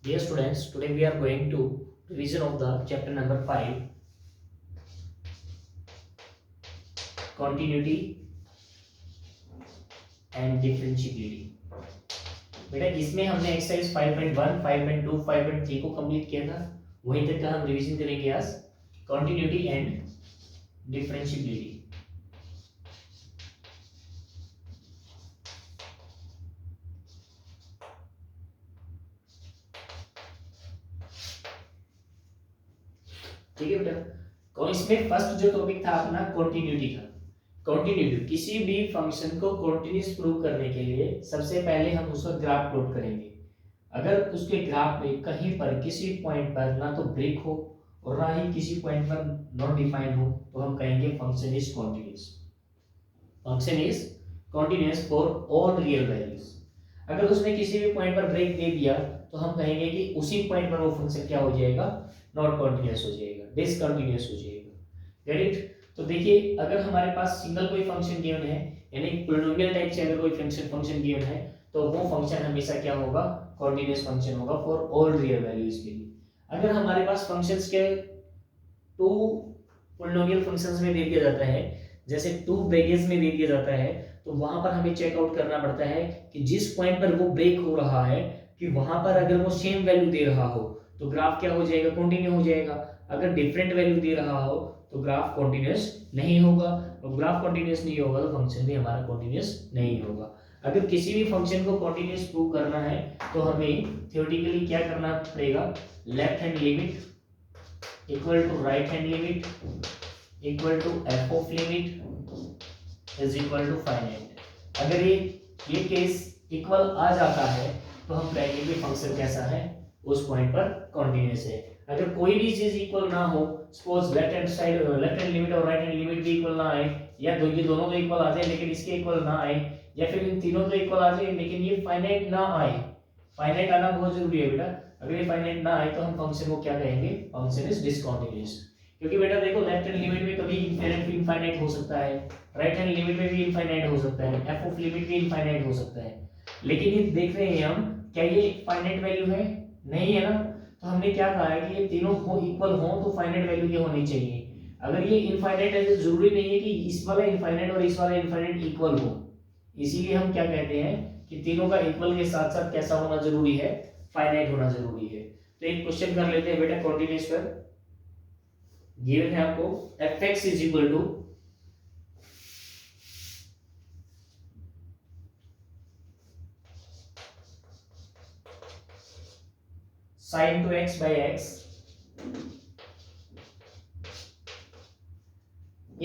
Dear students, today we are going to revision of the chapter number 5, continuity and differentiability. बेटा इसमें हमने exercise 5.1, 5.2, 5.3 को complete किया था, वहीं तक का हम रिवीजन करेंगे आज continuity and differentiability. ठीक है बेटा, कौन इसमें फर्स्ट जो टॉपिक था अपना कंटिन्यूटी था. कंटिन्यूटी किसी भी फंक्शन को कंटिन्यूअस प्रूव करने के लिए सबसे पहले हम उसका ग्राफ प्लॉट करेंगे. अगर उसके ग्राफ में कहीं पर किसी पॉइंट पर ना तो ब्रेक हो और ना ही किसी पॉइंट पर नॉट डिफाइंड हो तो हम कहेंगे function is continuous. Function is continuous for all real values. अगर उसने किसी भी पॉइंट पर ब्रेक दे दिया तो हम कहेंगे कि उसी पॉइंट पर वो फंक्शन क्या हो जाएगा, नॉट कंटिन्यूअस हो जाएगा, डिसकंटिन्यूअस हो जाएगा. Get it. तो देखिए अगर हमारे पास सिंगल कोई फंक्शन गिवन है यानी पॉलिनोमियल टाइप से अगर कोई फंक्शन गिवन है तो वो फंक्शन हमेशा क्या होगा, कंटीन्यूअस फंक्शन होगा फॉर ऑल रियल वैल्यूज के लिए. अगर हमारे पास फंक्शंस के टू पॉलिनोमियल फंक्शंस में दे दिया जाता है, जैसे टू ब्रैकेट्स में दे दिया जाता है, तो वहां पर हमें चेक आउट करना पड़ता है कि जिस पॉइंट पर वो ब्रेक हो रहा है कि वहां पर अगर वो सेम वैल्यू दे रहा हो तो ग्राफ क्या हो जाएगा, कंटिन्यू हो जाएगा. अगर डिफरेंट वैल्यू दे रहा हो तो ग्राफ कंटिन्यूअस नहीं होगा, और ग्राफ कंटिन्यूअस नहीं होगा तो फंक्शन भी हमारा कंटिन्यूअस नहीं होगा. अगर किसी भी फंक्शन को कंटिन्यूअस प्रूव करना है तो हमें थ्योरेटिकली क्या करना पड़ेगा, left hand limit equal to right hand limit equal to F of limit is equal to finite. अगर ये केस इक्वल आ जाता है तो हम कहेंगे कि फंक्शन कैसा है, उस पॉइंट पर कंटिन्यूअस है. अगर कोई भी चीज इक्वल ना हो, suppose left hand side left hand limit और राइट हैंड लिमिट भी इक्वल ना आए, या ये दोनों तो इक्वल आ जाए लेकिन इसके इक्वल ना आए, या फिर इन तीनों तो इक्वल आ जाए लेकिन ये फाइनाइट ना आए. फाइनाइट आना बहुत जरूरी है बेटा. अगर ये फाइनाइट ना आए तो हम फंक्शन को क्या कहेंगे, फंक्शन इज डिसकंटीन्यूअस. क्योंकि बेटा देखो लेफ्ट हैंड लिमिट में कभी इनफाइनाइट हो सकता है, राइट हैंड लिमिट में भी इनफाइनाइट हो सकता है, एफ ऑफ लिमिट भी इनफाइनाइट हो सकता है. लेकिन ये देख रहे हैं हम, क्या ये फाइनाइट वैल्यू है, नहीं है ना. तो हमने क्या कहा है कि ये तीनों हो इक्वल हो तो फाइनाइट वैल्यू क्या होनी चाहिए. अगर ये इनफाइनाइट है तो जरूरी नहीं है कि इस वाला इनफाइनाइट और इस वाला इनफाइनाइट इक्वल हो. इसीलिए हम क्या कहते हैं कि तीनों का इक्वल के साथ साथ कैसा होना जरूरी है, फाइनाइट होना जरूरी है. तो एक क्वेश्चन कर लेते हैं बेटा कंटीन्यूअस पर. गिवन है आपको fx is equal to sin 2x by x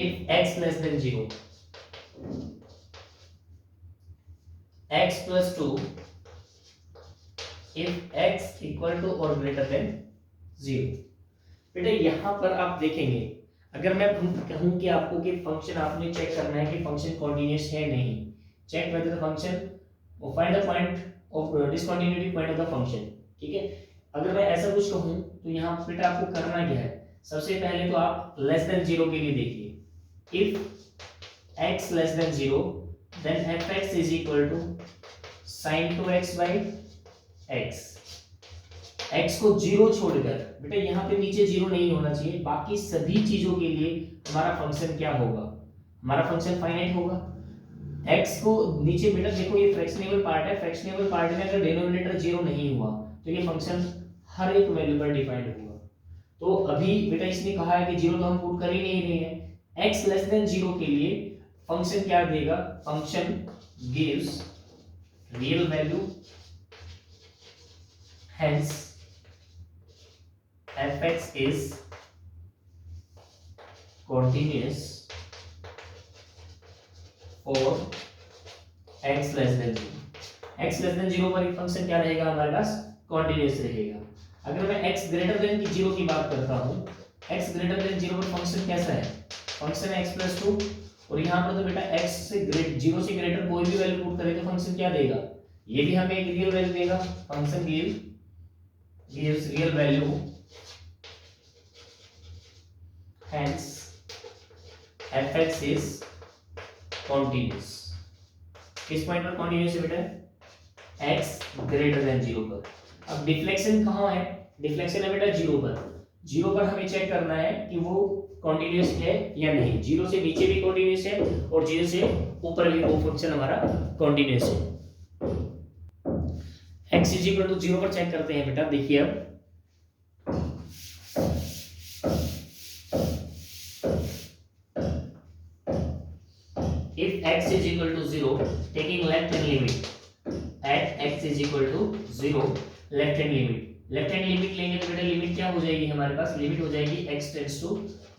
if x less than 0, x plus 2 if x equal to or greater than 0. बेटा यहाँ पर आप देखेंगे, अगर मैं कहूँ कि आपको कि फंक्शन आपने चेक करना है कि फंक्शन कंटीन्यूअस है नहीं, check whether the function find the point of discontinuity point of the function. ठीक है, अगर मैं ऐसा कुछ कहूँ तो यहाँ बेटा आपको करना क्या है, सबसे पहले तो आप लेस देन 0 के लिए देखिए. If x less than 0 then fx is equal to sin 2x by x. x को 0 छोड़कर बेटा यहाँ पे नीचे 0 नहीं होना चाहिए, बाकी सभी चीजों के लिए हमारा फंक्शन क्या होगा, हमारा फंक्शन फाइनाइट होगा. x को नीचे बेटा देखो ये फ्रैक्शनेबल पार्ट है, फ्रैक्शनेबल पार्ट में अगर डिनोमिनेटर 0 नहीं हुआ तो ये फंक्शन हर एक वैल्यू पर डिफाइंड होगा. तो अभी बेटा इसने कहा है कि 0 तो हम पुट कर ही नहीं रहे हैं. x लेस देन 0 के लिए फंक्शन क्या देगा, function gives real value, hence fx is continuous for x less than 0. x less than 0 पर एक फंक्शन क्या रहेगा हमारे पास, कंटीन्यूअस रहेगा. अगर मैं x ग्रेटर देन 0 की बात करता हूँ, x ग्रेटर देन 0 पर फंक्शन कैसा है, फंक्शन है x plus 2, और यहाँ पर तो बेटा x से 0 से ग्रेटर कोई भी वैल्यू पुट करे तो फंक्शन क्या देगा, ये भी हमें एक रियल वैल्यू देगा. Function gives real value, hence fx is continuous. किस पॉइंट पर कंटीन्यूअस है बेटा, x ग्रेटर देन 0 पर. अब डिफ्लेक्शन कहाँ है, डिफ्लेक्शन है बेटा जीरो पर। जीरो पर हमें चेक करना है कि वो कॉन्टिन्यूस है या नहीं। जीरो से नीचे भी कॉन्टिन्यूस है और जीरो से ऊपर भी वो फंक्शन हमारा कॉन्टिन्यूस है। x is equal to zero पर चेक करते हैं बेटा। देखिए अब if x is equal to 0 taking left hand limit at x is equal to 0 left hand limit लेंगे तो बेटा लिमिट क्या हो जाएगी हमारे पास, लिमिट हो जाएगी x tends to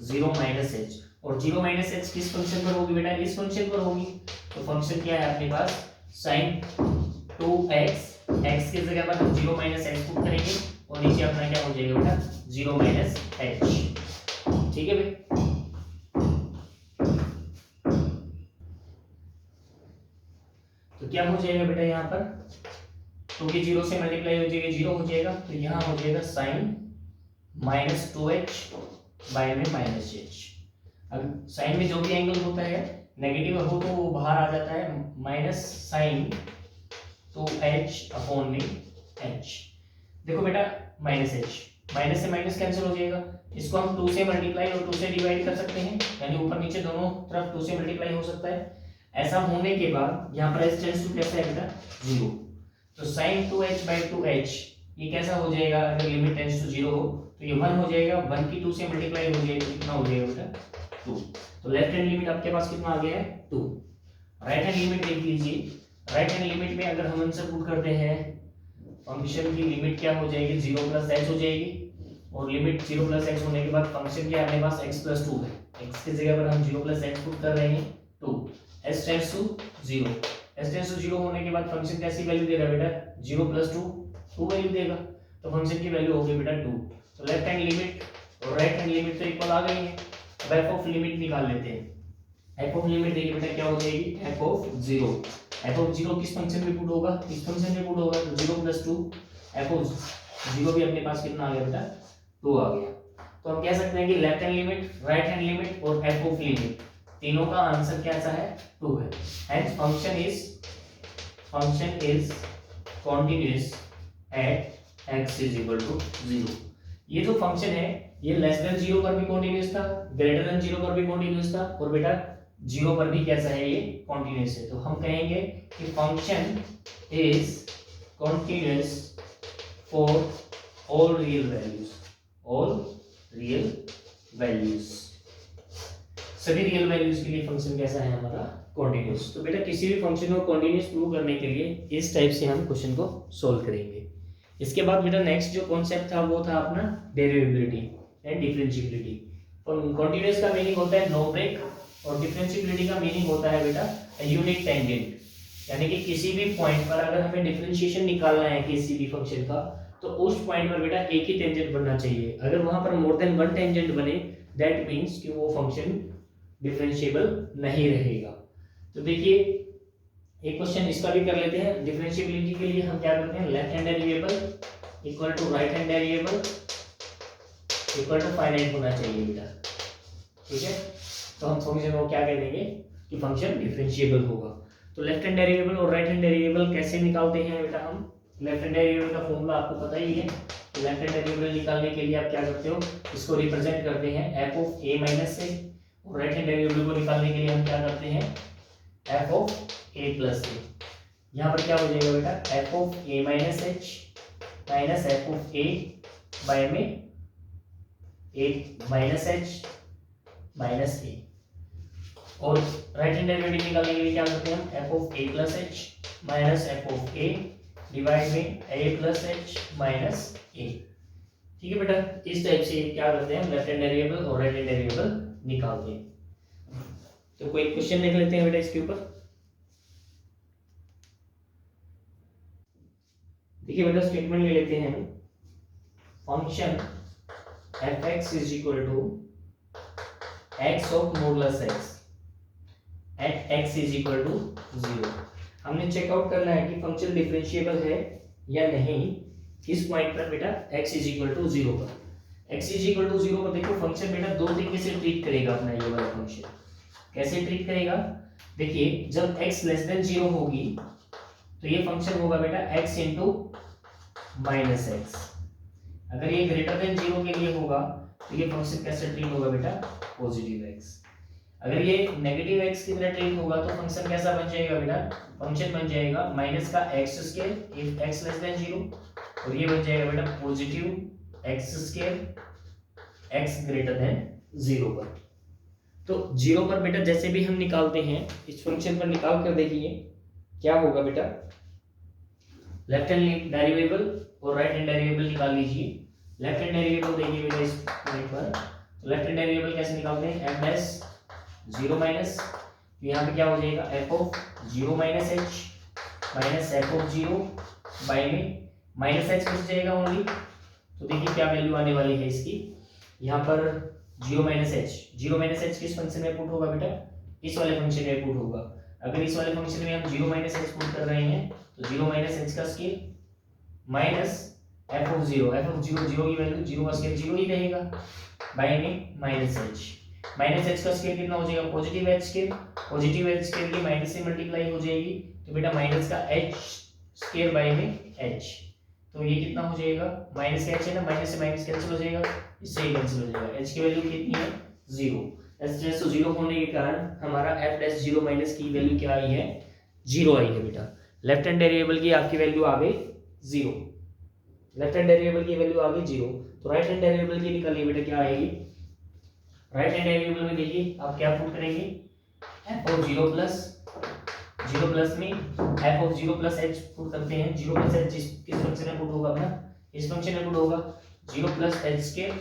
0 minus h। और 0 माइनस h किस फंक्शन पर होगी बेटा, इस फंक्शन पर होगी। तो फंक्शन क्या है अपने पास sin 2x, x की जगह पर हम 0 माइनस h पुट करेंगे और नीचे अपना क्या हो जाएगा बेटा 0 माइनस h। ठीक है भाई। तो क्या हो जाएगा बेटा यहाँ पर, क्योंकि जीरो से मल्टीप्लाई हो जाएगा जीरो हो जाएगा, तो यहाँ हो जाएगा साइन माइनस 2h बाय में माइनस h। अब साइन में जो भी एंगल होता है नेगेटिव हो तो वो बाहर आ जाता है, माइनस साइन 2h अपॉन में h। देखो बेटा माइनस h, माइनस से माइनस कैंसिल हो जाएगा, इसको हम 2 से मल्टीप्लाई और 2 से डिवाइड कर सकते हैं, यानी ऊपर नीचे दोनों तरफ 2 से मल्टीप्लाई हो सकता है। ऐसा होने के बाद यहाँ पर h टेंड्स टू कैसा है बेटा 0, तो sin 2h बाई 2h ये कैसा हो जाएगा, अगर लिमिट टेंड्स टू 0 हो तो ये 1 हो जाएगा, 1 की 2 से मल्टीप्लाई हो जाएगा, कितना हो जाएगा बेटा 2। तो लेफ्ट हैंड लिमिट आपके पास कितना आ गया है 2। राइट हैंड लिमिट देख लीजिए, राइट हैंड लिमिट में अगर हम आंसर पुट करते हैं फंक्शन की लिमिट क्या हो जाएगी 0 प्लस h हो जाएगी, और लिमिट 0 प्लस h होने के बाद फंक्शन क्या हमारे पास x प्लस 2 है, x की जगह पर हम 0 प्लस h पुट कर रहे हैं 2, s tends to 0, s tends to 0 होने के बाद फंक्शन कैसी वैल्यू दे रहा है बेटा 0 प्लस 2 वैल्यू देगा, तो फंक्शन की वैल्यू होगी बेटा 2। तो लेफ्ट हैंड लिमिट और राइट हैंड लिमिट तो इक्वल आ गई है। अब f ऑफ लिमिट निकाल लेते हैं। f ऑफ लिमिट देखिए बेटा क्या हो जाएगी f ऑफ 0, f ऑफ 0 किस फंक्शन में पुट होगा, इस फंक्शन में पुट होगा, तो 0 प्लस 2 f ऑफ 0 भी अपने पास कितना आ गया बेटा 2 आ गया। तो हम कह सकते हैं कि left hand limit, right hand limit और f ऑफ लिमिट तीनों का आंसर कैसा है 2 है। Hence function is continuous at x is equal to 0। ये जो फंक्शन है ये लेस देन 0 पर भी कॉन्टिन्यूअस था, ग्रेटर देन 0 पर भी कॉन्टिन्यूअस था, और बेटा 0 पर भी कैसा है ये कॉन्टिन्यूअस है। तो हम कहेंगे कि function is continuous for all real values, सभी रियल वैल्यूज के लिए फंक्शन कैसा है हमारा कॉन्टिन्यूअस। तो बेटा किसी भी फंक्शन को कॉन्टिन्यूअस प्रूव करने के लिए इस टाइप से हम क्वेश्चन को सोल्व करेंगे। इसके बाद बेटा नेक्स्ट जो कॉन्सेप्ट था वो था अपना डेरिवेबिलिटी एंड डिफरेंशिएबिलिटी। कॉन्टिन्यूअस का मीनिंग होता है नो ब्रेक, और डिफरेंशिएबिलिटी का मीनिंग होता है बेटा यूनिट टेंजेंट, यानी कि किसी भी पॉइंट पर अगर हमें डिफरेंशिएशन निकालना है किसी भी फंक्शन का, तो उस पॉइंट पर बेटा एक ही टेंजेंट बनना चाहिए। अगर वहां पर मोर देन वन टेंजेंट बने दैट मींस कि वो फंक्शन डिफरेंशिएबल नहीं रहेगा। तो देखिए एक क्वेश्चन इसका भी कर लेते हैं। डिफरेंशिएबिलिटी के लिए हम क्या करते हैं, left hand derivable equal to right hand derivable equal to finite होना चाहिए बेटा, ठीक है। तो हम फंक्शन को क्या कह देंगे कि फंक्शन डिफरेंशिएबल होगा। तो लेफ्ट हैंड डेरिवेबल और राइट हैंड डेरिवेबल कैसे निकालते हैं बेटा हम, लेफ्ट हैंड डेरिवेबल का फॉर्मूला आपको पता ही है। लेफ्ट हैंड डेरिवेबल निकालने के लिए आप क्या करते हो, इसको रिप्रेजेंट करते हैं f of a minus a, और राइट हैंड डेरिवेबल को निकालने के लिए हम क्या करते हैं f of a plus a। यहाँ पर क्या हो जाएगा बेटा f of a minus h minus f of a by में a minus h minus a, और राइट हैंड डेरिवेटिव निकालने के लिए क्या करते हैं हम f of a plus h minus f of a divide में a plus h minus a। ठीक है बेटा, इस टाइप से क्या करते हैं हम लेफ्ट हैंड डेरिवेबल और राइट हैंड डेरिवेबल निकालते हैं। तो कोई क्वेश्चन देख लेते हैं बेटा इसके ऊपर। देखिए बेटा स्टेटमेंट ले लेते हैं, function f(x) is equal to x of modulus x at x is equal to 0। हमने चेकआउट करना है कि फंक्शन डिफरेंशिएबल है या नहीं किस पॉइंट पर बेटा x इज इक्वल टू 0 पर। x इज इक्वल टू 0 पर देखो फंक्शन बेटा दो तरीके से ट्रीट करेगा अपना ये वाला फंक्शन। कैसे ट्रीट करेगा, देखिए जब x लेस देन 0 होगी तो ये फंक्शन होगा बेटा x इंटू माइनस एक्स। अगर ये ग्रेटर देन 0 के लिए होगा तो ये फंक्शन कैसे ट्रीट होगा बेटा, पॉजिटिव एक्स। अगर ये नेगेटिव एक्स की तरह ट्रीट होगा तो फंक्शन कैसा बन जाएगा बेटा, फंक्शन बन जाएगा माइनस का x square if x less than 0, और ये बन जाएगा बेटा positive x square x greater than 0 पर। तो 0 पर बेटा जैसे भी हम निकालते हैं इस फंक्शन पर निकाल कर देखिए क्या होगा बेटा, लेफ्ट हैंड डेरिवेबल और राइट हैंड डेरिवेबल निकाल लीजिए। लेफ्ट हैंड डेरिवेबल देखिए बेटा इस पॉइंट पर, तो लेफ्ट हैंड डेरिवेबल कैसे निकालते हैं, एफ डैश 0 माइनस, तो यहाँ पे क्या हो जाएगा F of 0 minus H minus F of 0 by में माइनस एच बच जाएगा ओनली। तो देखिए क्या वैल्यू आने वाली है इसकी, यहाँ पर 0 माइनस एच किस फंक्शन में पुट होगा बेटा, इस वाले फंक्शन में पुट होगा। अगर इस वाले फंक्शन में हम 0 माइनस एच पुट कर रहे हैं तो 0 माइनस एच का स्केल माइनस एफ ऑफ 0 0 की वैल्यू 0 का स्केल 0 ही रहेगा बाई में माइनस एच का स्केल कितना हो जाएगा, पॉजिटिव एच स्केल की माइनस से मल्टीप्लाई हो जाएगी, तो बेटा माइनस का एच स्केल बाई में एच, तो ये कितना हो जाएगा, माइनस का एच है ना, माइनस से माइनस कैंसिल हो जाएगा, इससे ही कैंसिल हो जाएगा। एच की वैल्यू कितनी है 0, एच डैश तो 0 होने के कारण हमारा एफ डैश 0 माइनस की वैल्यू क्या आई है, 0 आई है बेटा। लेफ्ट हैंड डेरिवेबल की आपकी वैल्यू आ गई 0, लेफ्ट हैंड डेरिवेबल की वैल्यू आ गई 0, तो राइट हैंड डेरिवेबल की निकालिए बेटा क्या आएगी। राइट हैंड डेरिवेबल में देखिए आप क्या पुट करेंगे, एफ ऑफ 0 प्लस में F of 0 plus H put करते हैं। 0 प्लस एच किस फंक्शन में पुट होगा अपना, इस फंक्शन में पुट होगा, 0 प्लस एच स्केल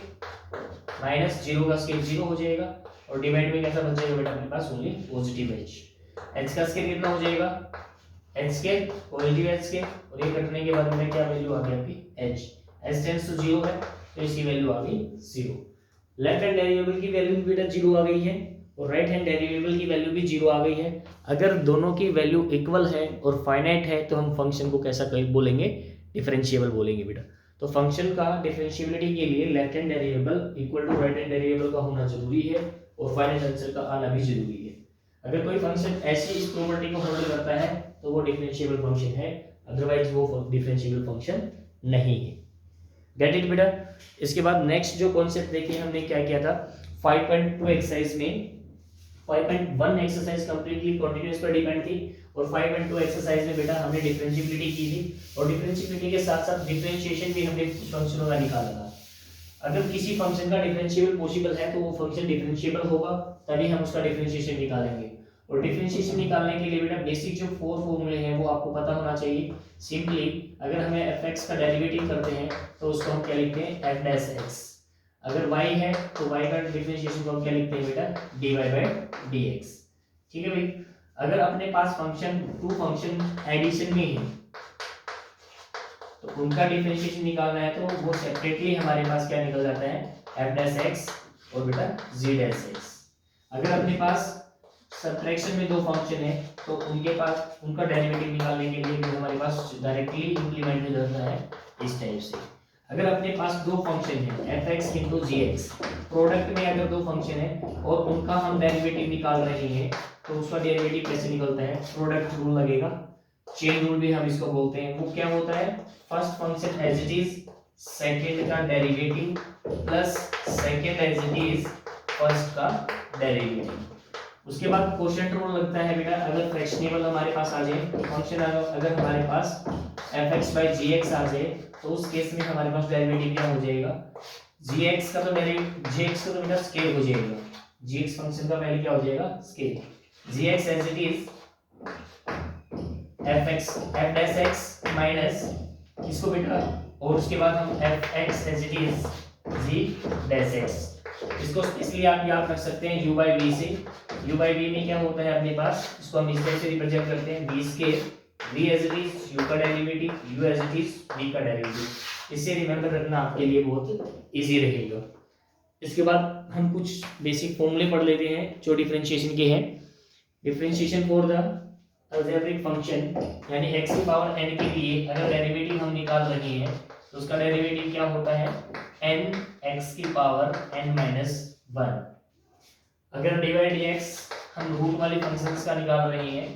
माइनस 0 का स्केल 0 हो जाएगा, और डिवाइड में कैसा बच जाएगा बेटा अपने पास ओनली पॉजिटिव एच का स्केल कितना हो जाएगा, H scale positive H scale, और ये कटने के बाद में क्या वैल्यू आ गई आपकी एच टेंड्स टू 0 है तो इसकी वैल्यू आ गई 0। लेफ्ट हैंड डेरिवेबल की वैल्यू भी बेटा 0 आ गई है और राइट हैंड डेरिवेबल की वैल्यू भी 0 आ गई है। अगर दोनों की वैल्यू इक्वल है और फाइनाइट है तो हम फंक्शन को कैसा बोलेंगे, डिफरेंशिएबल बोलेंगे बेटा। तो फंक्शन का डिफरेंशिएबिलिटी के लिए left hand derivable equal to right hand derivable का होना जरूरी है और फाइनाइट आंसर का आना भी जरूरी है। अगर कोई फंक्शन ऐसी इस प्रॉपर्टी को होल्ड करता है तो वो डिफरेंशिएबल फंक्शन है, अदरवाइज वो डिफरेंशिएबल फंक्शन नहीं है। गेट इट बेटा। इसके बाद नेक्स्ट जो कॉन्सेप्ट देखिए हमने क्या किया था 5.2 एक्सरसाइज में, 5.1 एक्सरसाइज कंप्लीटली कॉन्टिन्यूअस पर डिपेंड थी और 5.2 एक्सरसाइज में बेटा हमने डिफरेंशिएबिलिटी की थी और डिफरेंशिएबिलिटी के साथ साथ डिफरेंशिएशन भी हमने फंक्शनों का निकाला था। अगर किसी फंक्शन का डिफरेंशिएबल पॉसिबल है तो वो फंक्शन डिफरेंशिएबल होगा, तभी हम उसका डिफरेंशिएशन निकालेंगे। और डिफरेंशिएशन निकालने के लिए बेटा बेसिक जो 4 फॉर्मूले हैं वो आपको पता होना चाहिए। सिंपली अगर हमें fx का डेरिवेटिव करते हैं तो उसको हम क्या लिखते हैं f डैश x। अगर y है तो y का डिफरेंशिएशन को हम क्या लिखते हैं बेटा dy बाय dx। ठीक है भाई। अगर अपने पास फंक्शन 2 फंक्शन एडिशन में है तो उनका डिफरेंशिएशन निकालना है तो वो सेपरेटली हमारे पास क्या निकल जाता है f डैश x और बेटा g डैश x। अगर अपने पास सब्ट्रैक्शन में 2 फंक्शन है तो उनके पास उनका डेरिवेटिव निकालने के लिए भी हमारे पास डायरेक्टली इंप्लीमेंट हो जाता है इस टाइप से। अगर अपने पास 2 फंक्शन है fx इंटू gx, प्रोडक्ट में अगर 2 फंक्शन है और उनका हम डेरिवेटिव निकाल रहे हैं तो उसका डेरिवेटिव कैसे निकलता है, प्रोडक्ट रूल लगेगा, चेन रूल भी हम इसको बोलते हैं। वो क्या होता है, first function as it is second का derivative plus second as it is first का डेरिवेटिव। उसके बाद क्वोशिएंट रूल लगता है बेटा, अगर फ्रैक्शनेबल हमारे पास आ जाए फंक्शन, अगर हमारे पास fx by gx आ जाए तो उस केस में हमारे पास डेरिवेटिव क्या हो जाएगा, gx का तो बेटा स्केल हो जाएगा, gx फंक्शन का वैल्यू क्या हो जाएगा scale, gx as it is f dash x minus इसको बेटा, और उसके बाद हम fx as it is g dash x। इसको इसलिए आप याद रख सकते हैं u by v से। u by v में क्या होता है अपने पास, इसको हम इस तरह से रिप्रेजेंट करते हैं v scale, v as it is u का derivative, u as it is v का डेरिवेटिव। इससे रिमेंबर रखना आपके लिए बहुत इजी रहेगा। इसके बाद हम कुछ बेसिक फॉर्मूले पढ़ लेते हैं जो डिफरेंशिएशन के हैं। Differentiation for the algebraic function यानी x की पावर n के लिए अगर डेरिवेटिव हम निकाल रहे हैं तो उसका डेरिवेटिव क्या होता है n x की पावर n माइनस 1। अगर डिवाइड dx हम रूट वाले फंक्शंस का निकाल रहे हैं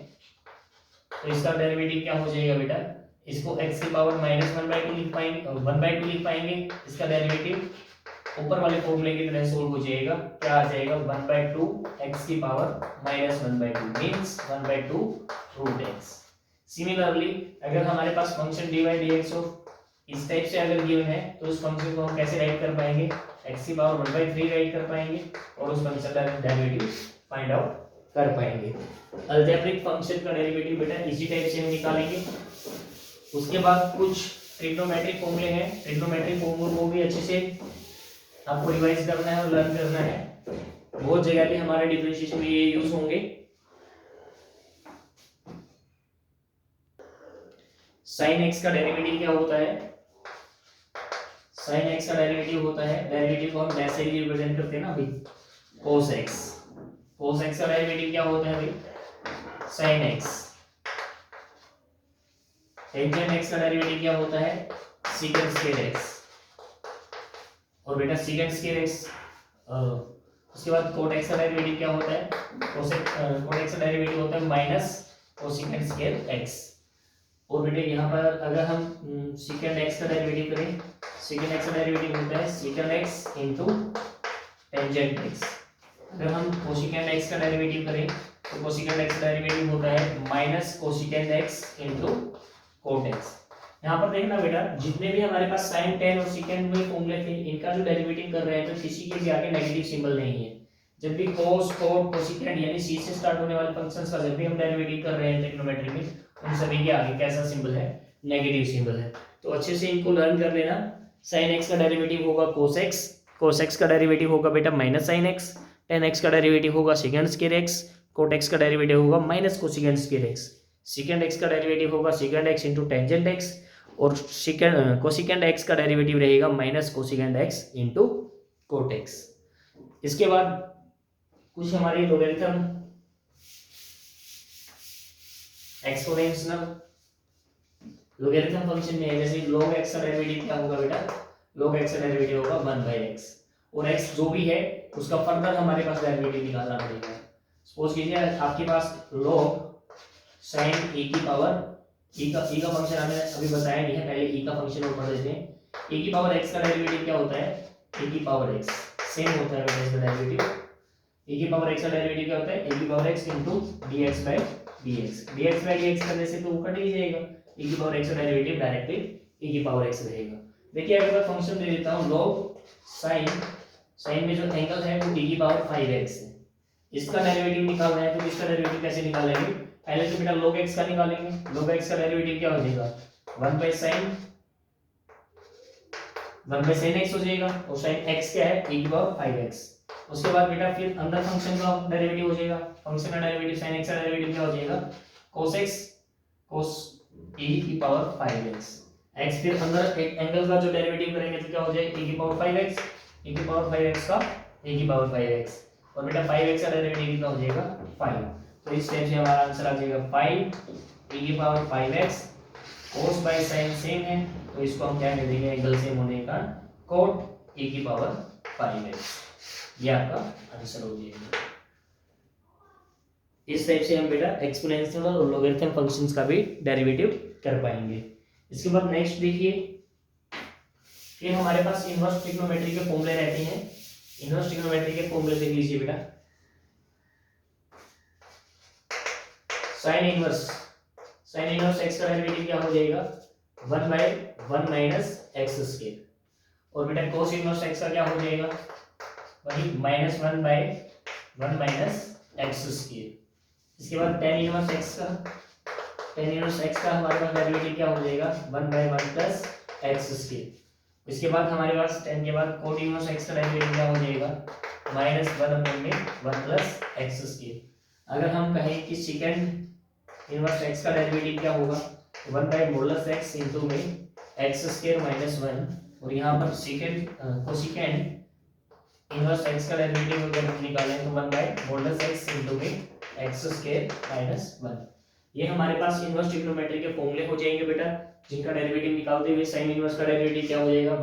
तो इसका डेरिवेटिव क्या हो जाएगा बेटा इसको x की पावर -1/2 लिख पाएंगे, 1/2 लिख पाएंगे। इसका डेरिवेटिव ऊपर वाले फॉर्मूले की तरह सोल्व हो जाएगा। क्या आ जाएगा 1/2 x की power -1/2 means 1/2 root x। Similarly अगर हमारे पास फंक्शन dy dx ऑफ इस टाइप से अगर गिवन है तो उस फंक्शन को हम कैसे राइट कर पाएंगे, x की पावर 1/3 राइट कर पाएंगे और उस फंक्शन का डेरिवेटिव फाइंड आउट कर पाएंगे। अलजेब्रिक फंक्शन का डेरिवेटिव बेटा इसी टाइप से हम निकालेंगे। उसके बाद कुछ ट्रिग्नोमेट्रिक फॉर्मूले हैं, ट्रिग्नोमेट्रिक फॉर्मूले को भी अच्छे से आपको रिवाइज करना है और लर्न करना है। बहुत जगह पे हमारे डिफरेंशिएशन में ये यूज होंगे। sin x का डेरिवेटिव क्या होता है, sin x का डेरिवेटिव होता है, डेरिवेटिव को हम डैश से रिप्रेजेंट करते हैं ना भाई, cos x। cos x का डेरिवेटिव क्या होता है भाई, sin x। tangent x का डेरिवेटिव क्या होता है, secant square x। और बेटा secant square x, उसके बाद cot x का डेरिवेटिव क्या होता है, cot x का डेरिवेटिव होता है माइनस cosecant square x। और बेटे यहाँ पर अगर हम secant x का डेरिवेटिव करें, secant x का डेरिवेटिव होता है secant x into tangent x। अगर हम cosecant x का डेरिवेटिव करें तो cosecant x का डेरिवेटिव होता है minus cosecant x into cot x। यहाँ पर देखना बेटा जितने भी हमारे पास sin tan और secant में फॉर्मूले थे इनका जो डेरिवेटिव कर रहे हैं तो किसी के भी आगे नेगेटिव सिंबल नहीं है। जब भी cos cot cosecant यानी c से स्टार्ट होने वाले फंक्शंस का जब भी हम डेरिवेटिव कर रहे हैं ट्रिग्नोमेट्री में उन सभी के आगे कैसा सिंबल है, नेगेटिव सिंबल है। तो अच्छे से इनको लर्न कर लेना। sin x का डेरिवेटिव होगा cos x, cos x का डेरिवेटिव होगा बेटा minus sin x, tan x का डेरिवेटिव होगा secant square x, cot x का डेरिवेटिव होगा minus cosecant square x, secant x का डेरिवेटिव होगा secant x into tangent x और cosecant x का डेरिवेटिव रहेगा minus cosecant x into cot x। इसके बाद कुछ हमारे लोगरिथम एक्सपोनेंशियल लोगरिथम फंक्शन में है, जैसे log x का डेरिवेटिव क्या होगा बेटा, log x का डेरिवेटिव होगा 1/x और x जो भी है उसका फर्दर हमारे पास डेरिवेटिव निकालना पड़ेगा। सपोज कीजिए आपके पास log sin e की पावर e का फंक्शन हमने अभी बताया नहीं है, पहले e का फंक्शन और पढ़ लेते हैं। e की पावर x का डेरिवेटिव क्या होता है, e की पावर x सेम होता है बेटा इसका डेरिवेटिव। e की पावर x का डेरिवेटिव क्या होता है, e की power x into dx by dx, dx by dx करने से तो वो कट ही जाएगा, e की पावर x का डेरिवेटिव डायरेक्टली e की पावर x रहेगा। देखिए अगर मैं फंक्शन दे देता हूं log sin में जो एंगल है वो e की पावर 5x है, इसका डेरिवेटिव निकालना है तो इसका डेरिवेटिव कैसे निकालेंगे, पहले तो बेटा log x का निकालेंगे। log x का डेरिवेटिव क्या हो जाएगा 1/sin x हो जाएगा और sin x क्या है e की पावर 5x। उसके बाद बेटा फिर अंदर फंक्शन का डेरिवेटिव हो जाएगा, फंक्शन का डेरिवेटिव sin x का डेरिवेटिव क्या हो जाएगा cos x cos e की पावर 5x x। फिर अंदर एक एंगल का जो डेरिवेटिव करेंगे तो क्या हो जाएगा e की पावर 5x, e की पावर 5x का e की पावर 5x और बेटा 5x का डेरिवेटिव कितना हो जाएगा 5। तो इस टाइप से हमारा आंसर आ जाएगा 5 e की power 5x। cos by sin same है तो इसको हम क्या कह देंगे, एंगल सेम होने का cot e की पावर 5x। ये आपका आंसर हो जाएगा। इस टाइप से हम बेटा एक्सपोनेंशियल और लोगरिथम फंक्शंस का भी डेरिवेटिव कर पाएंगे। इसके बाद नेक्स्ट देखिए, फिर हमारे पास इनवर्स ट्रिग्नोमेट्री के फॉर्मूले रहते हैं। इनवर्स ट्रिग्नोमेट्री के फॉर्मूले देख लीजिए बेटा, साइन इनवर्स x का डेरिवेटिव क्या हो जाएगा 1/1 माइनस एक्स स्क्वायर और बेटा cos इनवर्स x का क्या हो जाएगा वही -1/1 माइनस एक्स स्क्वायर। इसके बाद tan इनवर्स x का हमारे पास डेरिवेटिव क्या हो जाएगा 1/1 प्लस एक्स स्क्वायर। इसके बाद हमारे पास tan के बाद cot इनवर्स x का डेरिवेटिव क्या हो जाएगा -1/1 प्लस एक्स स्क्वायर। अगर हम कहें कि सेकंड इनवर्स x का डेरिवेटिव क्या होगा 1/mod x into में x स्क्वायर माइनस 1 और यहाँ पर सेकंड कोसेकेंड इनवर्स x का डेरिवेटिव अगर हम निकालें तो 1/mod x into में x स्क्वायर माइनस 1। ये हमारे पास इनवर्स ट्रिग्नोमेट्री के फॉर्मूले हो जाएंगे बेटा, जिनका डेरिवेटिव निकालते हुए sin इनवर्स का डेरिवेटिव क्या हो जाएगा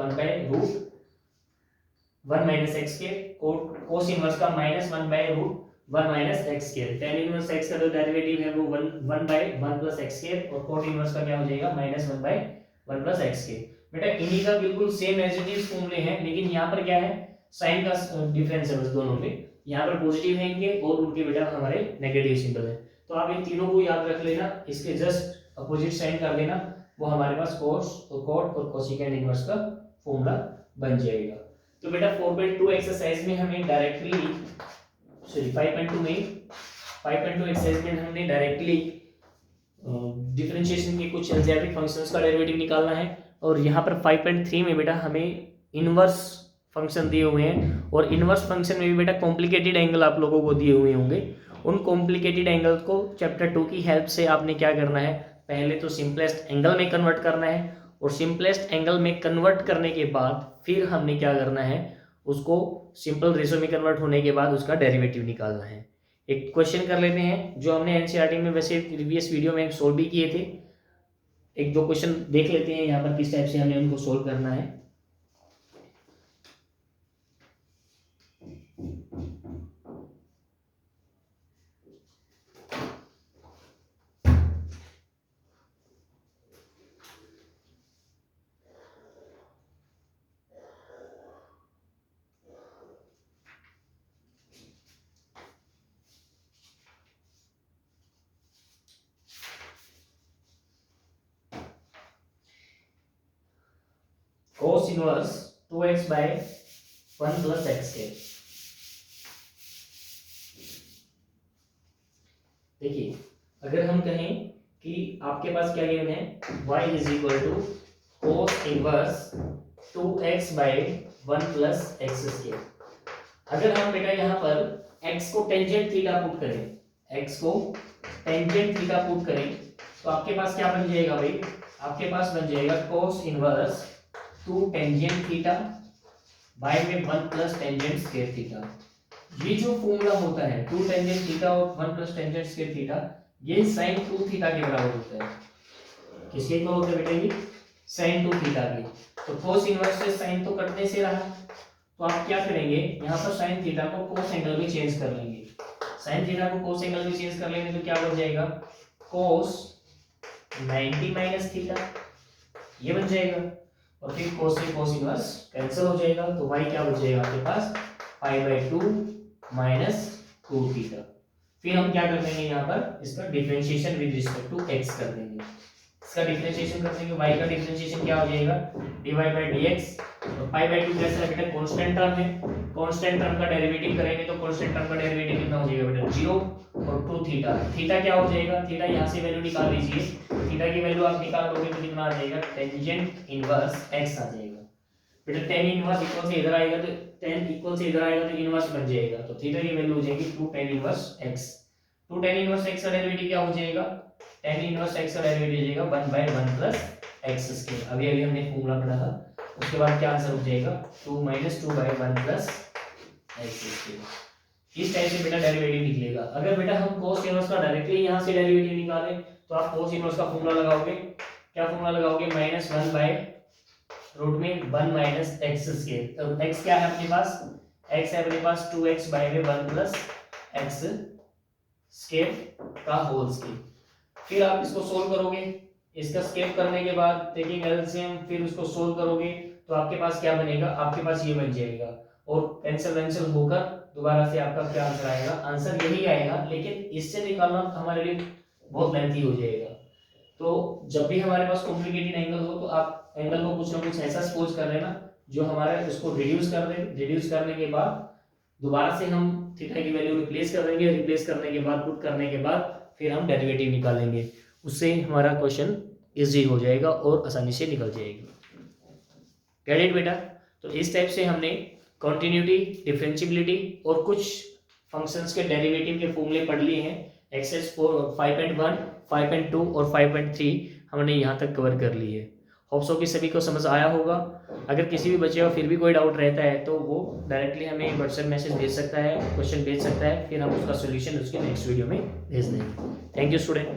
1/√1 माइनस x के cos इनवर्स का -1/√1 1 minus x square. Tan inverse x का जो डेरिवेटिव है वो 1 बाय 1 प्लस एक्स स्क्वायर, और कोट इनवर्स का क्या हो जाएगा minus 1 by 1 plus x square. बेटा इन्हीं का बिल्कुल सेम एज इट इज फॉर्मूले हैं, लेकिन यहाँ पर क्या है साइन का डिफरेंस है बस दोनों में। यहाँ पर पॉजिटिव है इनके और उनके बेटा हमारे नेगेटिव सिंबल है। तो आप इन तीनों को याद रख लेना, इसके जस्ट अपोजिट साइन कर देना, वो हमारे पास कोस और कोट और कोसेकेंट इनवर्स का फॉर्मूला बन जाएगा। तो बेटा 4.2 एक्सरसाइज में हमें डायरेक्टली 5.2 एक्सरसाइज में हमने डायरेक्टली डिफरेंशिएशन के कुछ अलजेब्रिक फंक्शंस का डेरिवेटिव निकालना है। और यहाँ पर 5.3 में बेटा हमें इनवर्स फंक्शन दिए हुए हैं, और इनवर्स फंक्शन में भी बेटा कॉम्प्लिकेटेड एंगल आप लोगों को दिए हुए होंगे। उन कॉम्प्लिकेटेड एंगल को चैप्टर 2 की हेल्प से आपने क्या करना है, पहले तो सिंपलेस्ट एंगल में कन्वर्ट करना है, और सिंपलेस्ट एंगल में कन्वर्ट करने के बाद फिर हमने क्या करना है, उसको सिंपल रेशो में कन्वर्ट होने के बाद उसका डेरिवेटिव निकालना है। एक क्वेश्चन कर लेते हैं जो हमने एनसीईआरटी में वैसे प्रीवियस वीडियो में सोल्व भी किए थे। एक दो क्वेश्चन देख लेते हैं यहाँ पर किस टाइप से हमें उनको सोल्व करना है। cos inverse 2x by 1 plus x के। देखिए अगर हम कहें कि आपके पास क्या गिवन है, y is equal to cos inverse 2x by 1 plus x square. अगर हम बेटा यहाँ पर x को टेंजेंट थीटा पुट करें, x को टेंजेंट थीटा पुट करें, तो आपके पास क्या बन जाएगा भाई, आपके पास बन जाएगा cos inverse 2 tangent theta by में 1 प्लस टेंजेंट स्क्वायर थीटा। ये जो फॉर्मूला होता है 2 टेंजेंट थीटा और 1 प्लस टेंजेंट स्क्वायर थीटा, ये sin 2 थीटा के बराबर होता है। किसके इक्वल होता है बेटा, ये sin 2 थीटा के। तो cos इनवर्स से sin तो कटने से रहा, तो आप क्या करेंगे, यहाँ पर sin थीटा को cos एंगल में चेंज कर लेंगे। sin थीटा को cos एंगल में चेंज कर लेंगे तो क्या बन जाएगा, cos 90 माइनस थीटा, ये बन जाएगा। और फिर cos से cos इनवर्स कैंसिल हो जाएगा, तो y क्या बच जाएगा आपके पास π/2 माइनस 2 थीटा। फिर हम क्या कर देंगे, यहाँ पर इसका differentiation with respect to x कर देंगे। इसका डिफरेंशिएशन कर देंगे, y का डिफरेंशिएशन क्या हो जाएगा dy/dx। तो π/2 कैसे है बेटा, कांस्टेंट टर्म है, कांस्टेंट टर्म का डेरिवेटिव करेंगे तो कांस्टेंट टर्म का डेरिवेटिव कितना हो जाएगा बेटा 0, और 2 थीटा। थीटा क्या हो जाएगा, थीटा यहाँ से वैल्यू निकाल लीजिए, थीटा की वैल्यू आप निकाल लोगे तो कितना आ जाएगा, टेंजेंट इनवर्स x आ जाएगा। बेटा tan इनवर्स इक्वल से इधर आएगा, तो tan इक्वल से इधर आएगा तो इनवर्स बन जाएगा, तो थीटा की वैल्यू हो जाएगी 2 tan inverse x। 2 tan inverse x का डेरिवेटिव क्या हो जाएगा, tan इनवर्स x का डेरिवेटिव हो जाएगा 1/1 प्लस x स्क्वायर। अभी अभी हमने फॉर्मूला पढ़ा था, उसके बाद क्या आंसर हो जाएगा 2 - 2/1 प्लस x स्क्वायर। इस टाइप से बेटा डेरिवेटिव निकलेगा। अगर बेटा हम cos इनवर्स का डायरेक्टली यहाँ से डेरिवेटिव निकालें तो आप cos इनवर्स का फॉर्मूला लगाओगे, क्या फॉर्मूला लगाओगे, -1 रूट में 1 माइनस एक्स स्क्वायर। तो x क्या है अपने पास, x है अपने पास 2x बाय में 1 प्लस एक्स स्क्वायर का होल स्क्वायर। फिर आप इसको सोल्व करोगे, इसका स्क्वायर करने के बाद टेकिंग एलसीएम फिर उसको सोल्व करोगे तो आपके पास क्या बनेगा, आपके पास ये बन जाएगा, और कैंसिल होकर दोबारा से आपका क्या आंसर आएगा, आंसर यही आएगा। लेकिन इससे निकालना हमारे लिए बहुत लेंथी हो जाएगा। तो जब भी हमारे पास कॉम्प्लिकेटेड एंगल हो तो आप एंगल को कुछ ना कुछ ऐसा सपोज कर लेना जो हमारा उसको रिड्यूस कर दे। रिड्यूस करने के बाद दोबारा से हम थीटा की वैल्यू रिप्लेस कर देंगे, रिप्लेस करने के बाद पुट करने के बाद फिर हम डेरिवेटिव निकालेंगे, उससे हमारा क्वेश्चन इजी हो जाएगा और आसानी से निकल जाएगा। गेट इट बेटा। तो इस टाइप से हमने कॉन्टिन्यूटी, डिफरेंशिएबिलिटी और कुछ फंक्शंस के डेरिवेटिव के फॉर्मूले पढ़ लिए हैं। एक्सरसाइज 5.1, 5.2 और 5.3 हमने यहाँ तक कवर कर ली है। होप्स हो कि सभी को समझ आया होगा। अगर किसी भी बच्चे को फिर भी कोई डाउट रहता है तो वो डायरेक्टली हमें व्हाट्सएप मैसेज भेज सकता है, क्वेश्चन भेज सकता है, फिर हम उसका सोल्यूशन उसके नेक्स्ट वीडियो में भेज देंगे। Thank you student.